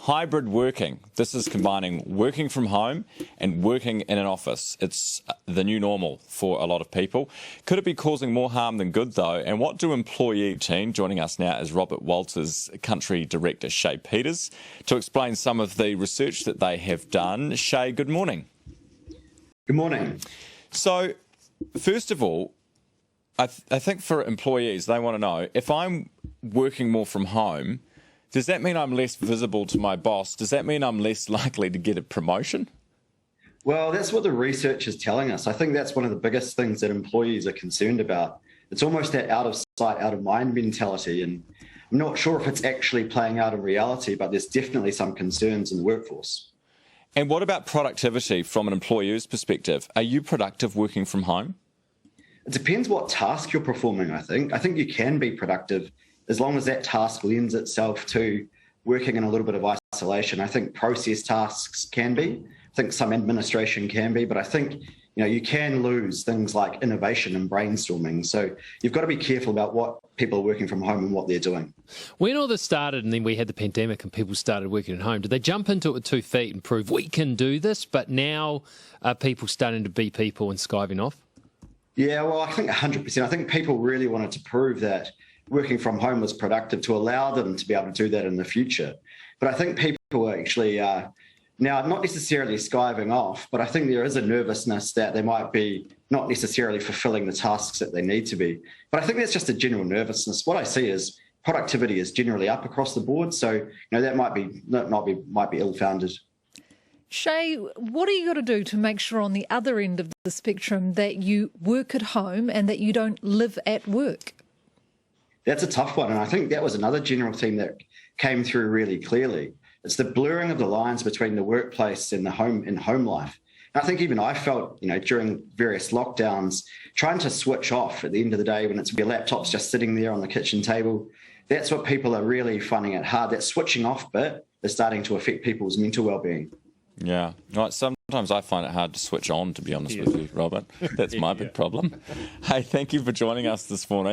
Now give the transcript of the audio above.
hybrid working. This is combining working from home and working in an office. It's the new normal for a lot of people. Could it be causing more harm than good, though? And what do employee team? Joining us now is Robert Walters' Country Director, Shay Peters, to explain some of the research that they have done. Shay, good morning. Good morning. So, first of all, I think for employees, they want to know, if I'm working more from home, does that mean I'm less visible to my boss? Does that mean I'm less likely to get a promotion? Well, that's what the research is telling us. I think that's one of the biggest things that employees are concerned about. It's almost that out of sight, out of mind mentality. And I'm not sure if it's actually playing out in reality, but there's definitely some concerns in the workforce. And what about productivity from an employer's perspective? Are you productive working from home? It depends what task you're performing, I think. I think you can be productive as long as that task lends itself to working in a little bit of isolation. I think process tasks can be. I think some administration can be. But I think, you can lose things like innovation and brainstorming. So you've got to be careful about what people are working from home and what they're doing. When all this started and then we had the pandemic and people started working at home, did they jump into it with 2 feet and prove we can do this? But now are people starting to be people and skiving off? Yeah, well, I think 100%. I think people really wanted to prove that working from home was productive to allow them to be able to do that in the future. But I think people are actually now not necessarily skiving off, but I think there is a nervousness that they might be not necessarily fulfilling the tasks that they need to be. But I think that's just a general nervousness. What I see is productivity is generally up across the board. So, that might be ill-founded. Shay, what are you got to do to make sure on the other end of the spectrum that you work at home and that you don't live at work? That's a tough one. And I think that was another general theme that came through really clearly. It's the blurring of the lines between the workplace and the home life. And I think even I felt, during various lockdowns, trying to switch off at the end of the day when your laptop's just sitting there on the kitchen table. That's what people are really finding it hard. That switching off bit is starting to affect people's mental well-being. Yeah. Right. Sometimes I find it hard to switch on, to be honest with you, Robert. That's my big problem. Hey, thank you for joining us this morning.